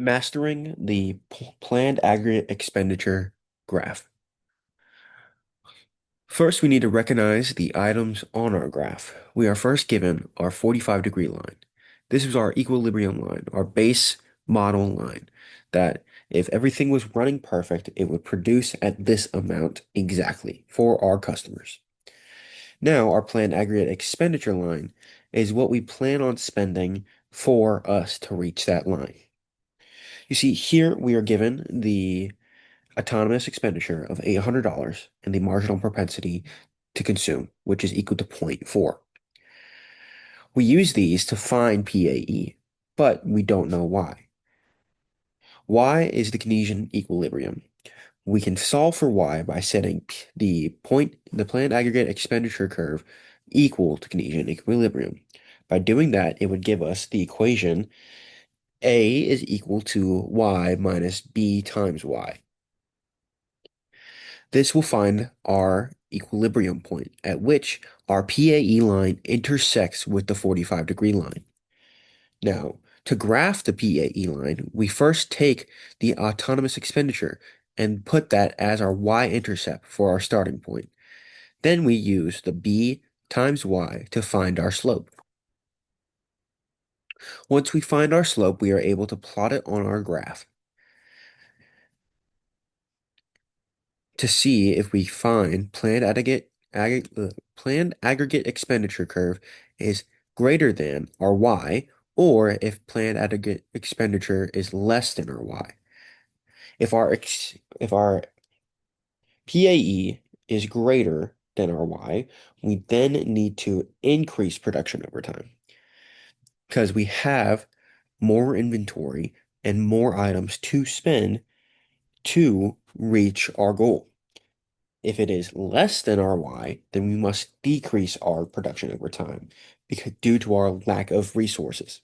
Mastering the planned aggregate expenditure graph. First, we need to recognize the items on our graph. We are first given our 45-degree line. This is our equilibrium line, our base model line, that if everything was running perfect, it would produce at this amount exactly for our customers. Now, our planned aggregate expenditure line is what we plan on spending for us to reach that line. You see, here we are given the autonomous expenditure of $800 and the marginal propensity to consume, which is equal to zero point 0.4. We use these to find PAE, but we don't know why. Y is the Keynesian equilibrium. We can solve for y by setting the planned aggregate expenditure curve equal to Keynesian equilibrium. By doing that, it would give us the equation A is equal to y minus b times y. This will find our equilibrium point at which our PAE line intersects with the 45-degree line. Now, to graph the PAE line, we first take the autonomous expenditure and put that as our y-intercept for our starting point. Then we use the b times y to find our slope. Once we find our slope, we are able to plot it on our graph to see if we find planned aggregate expenditure curve is greater than our y, or if planned aggregate expenditure is less than our y. If our PAE is greater than our y, we then need to increase production over time because we have more inventory and more items to spend to reach our goal. If it is less than our y, then we must decrease our production over time because due to our lack of resources.